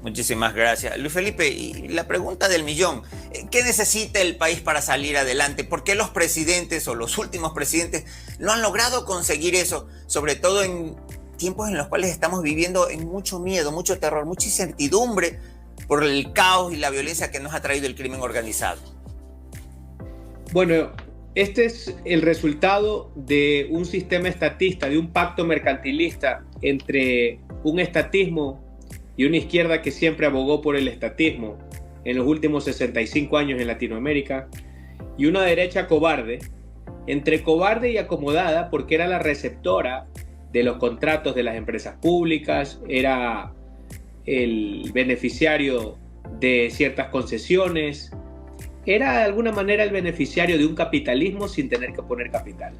Muchísimas gracias. Luis Felipe, y la pregunta del millón, ¿qué necesita el país para salir adelante? ¿Por qué los presidentes o los últimos presidentes no han logrado conseguir eso? Sobre todo en tiempos en los cuales estamos viviendo en mucho miedo, mucho terror, mucha incertidumbre por el caos y la violencia que nos ha traído el crimen organizado. Bueno, este es el resultado de un sistema estatista, de un pacto mercantilista entre un estatismo y una izquierda que siempre abogó por el estatismo en los últimos 65 años en Latinoamérica, y una derecha cobarde, entre cobarde y acomodada, porque era la receptora de los contratos de las empresas públicas, era el beneficiario de ciertas concesiones, era de alguna manera el beneficiario de un capitalismo sin tener que poner capital.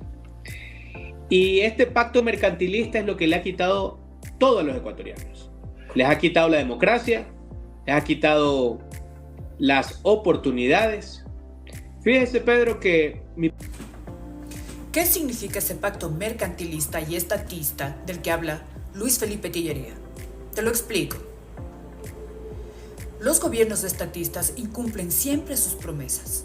Y este pacto mercantilista es lo que le ha quitado todo a los ecuatorianos. Les ha quitado la democracia, les ha quitado las oportunidades. Fíjese, Pedro, que ¿Qué significa ese pacto mercantilista y estatista del que habla Luis Felipe Tellería? Te lo explico. Los gobiernos estatistas incumplen siempre sus promesas.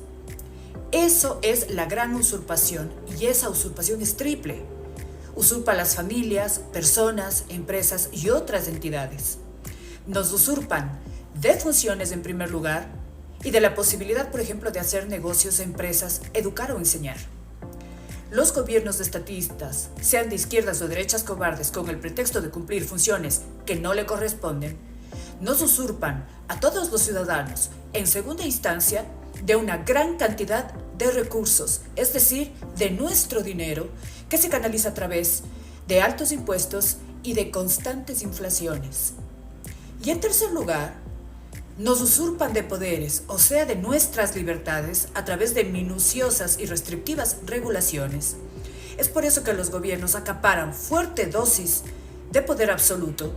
Eso es la gran usurpación, y esa usurpación es triple. Usurpa a las familias, personas, empresas y otras entidades. Nos usurpan de funciones en primer lugar y de la posibilidad, por ejemplo, de hacer negocios, empresas, educar o enseñar. Los gobiernos estatistas, sean de izquierdas o derechas cobardes, con el pretexto de cumplir funciones que no le corresponden, nos usurpan a todos los ciudadanos, en segunda instancia, de una gran cantidad de recursos, es decir, de nuestro dinero, que se canaliza a través de altos impuestos y de constantes inflaciones. Y en tercer lugar, nos usurpan de poderes, o sea, de nuestras libertades, a través de minuciosas y restrictivas regulaciones. Es por eso que los gobiernos acaparan fuerte dosis de poder absoluto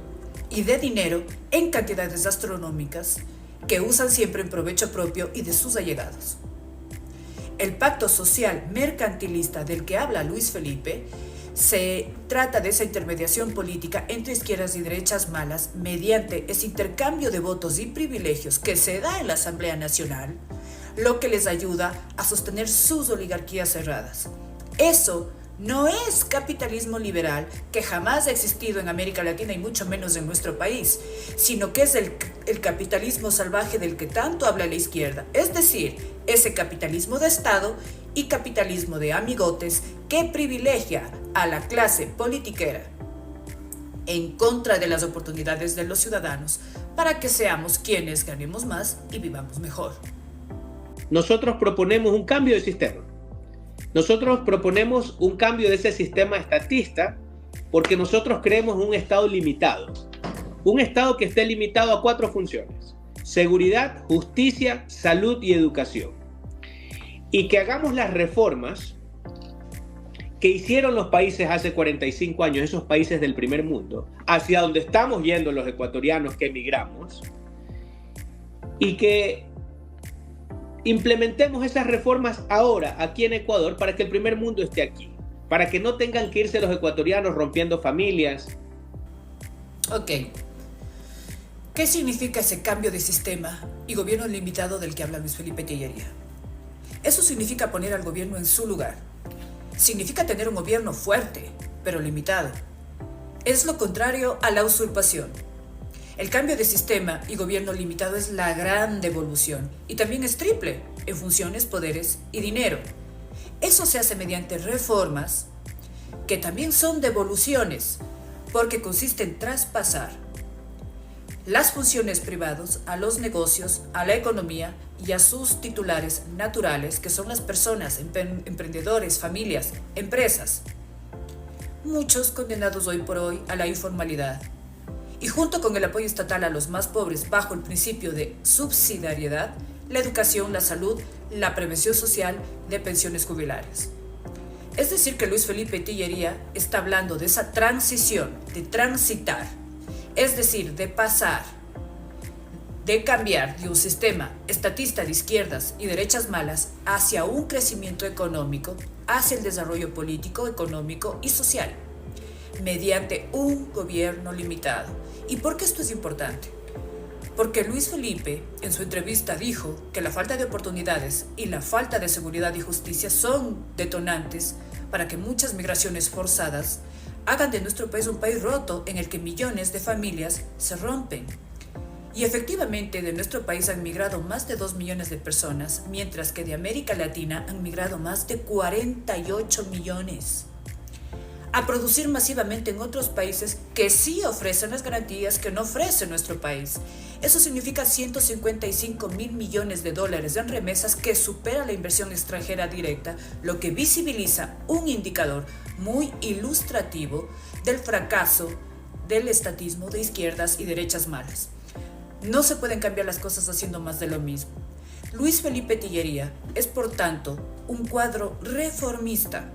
y de dinero en cantidades astronómicas que usan siempre en provecho propio y de sus allegados. El pacto social mercantilista del que habla Luis Felipe se trata de esa intermediación política entre izquierdas y derechas malas mediante ese intercambio de votos y privilegios que se da en la Asamblea Nacional, lo que les ayuda a sostener sus oligarquías cerradas. Eso no es capitalismo liberal, que jamás ha existido en América Latina y mucho menos en nuestro país, sino que es el capitalismo salvaje del que tanto habla la izquierda, es decir, ese capitalismo de Estado y capitalismo de amigotes que privilegia a la clase politiquera en contra de las oportunidades de los ciudadanos para que seamos quienes ganemos más y vivamos mejor. nosotros proponemos un cambio de sistema. Nosotros proponemos un cambio de ese sistema estatista porque nosotros creemos un Estado limitado. Un Estado que esté limitado a 4 funciones: seguridad, justicia, salud y educación. Y que hagamos las reformas que hicieron los países hace 45 años, esos países del primer mundo, hacia donde estamos yendo los ecuatorianos que emigramos, y que implementemos esas reformas ahora aquí en Ecuador para que el primer mundo esté aquí, para que no tengan que irse los ecuatorianos rompiendo familias. Ok. ¿Qué significa ese cambio de sistema y gobierno limitado del que habla Luis Felipe Tellería? Eso significa poner al gobierno en su lugar. Significa tener un gobierno fuerte, pero limitado. Es lo contrario a la usurpación. El cambio de sistema y gobierno limitado es la gran devolución, y también es triple en funciones, poderes y dinero. Eso se hace mediante reformas que también son devoluciones, porque consiste en traspasar las funciones privadas a los negocios, a la economía y a sus titulares naturales, que son las personas, emprendedores, familias, empresas. Muchos condenados hoy por hoy a la informalidad. Y junto con el apoyo estatal a los más pobres bajo el principio de subsidiariedad, la educación, la salud, la prevención social, de pensiones jubilarias. Es decir, que Luis Felipe Tellería está hablando de esa transición, de transitar, es decir, de pasar, de cambiar de un sistema estatista de izquierdas y derechas malas hacia un crecimiento económico, hacia el desarrollo político, económico y social, mediante un gobierno limitado. ¿Y por qué esto es importante? Porque Luis Felipe en su entrevista dijo que la falta de oportunidades y la falta de seguridad y justicia son detonantes para que muchas migraciones forzadas hagan de nuestro país un país roto en el que millones de familias se rompen. Y efectivamente de nuestro país han migrado más de 2 millones de personas, mientras que de América Latina han migrado más de 48 millones. A producir masivamente en otros países que sí ofrecen las garantías que no ofrece nuestro país. Eso significa 155.000 millones de dólares en remesas que supera la inversión extranjera directa, lo que visibiliza un indicador muy ilustrativo del fracaso del estatismo de izquierdas y derechas malas. No se pueden cambiar las cosas haciendo más de lo mismo. Luis Felipe Tillería es, por tanto, un cuadro reformista.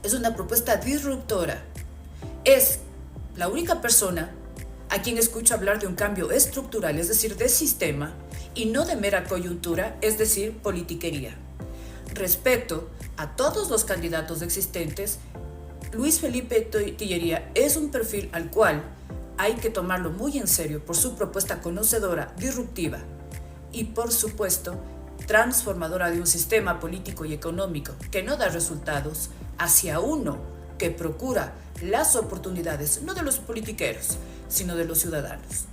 Es una propuesta disruptora. Es la única persona a quien escucho hablar de un cambio estructural, es decir, de sistema, y no de mera coyuntura, es decir, politiquería. Respecto a todos los candidatos existentes, Luis Felipe Tillería es un perfil al cual hay que tomarlo muy en serio por su propuesta conocedora, disruptiva y, por supuesto, transformadora de un sistema político y económico que no da resultados hacia uno que procura las oportunidades no de los politiqueros, sino de los ciudadanos.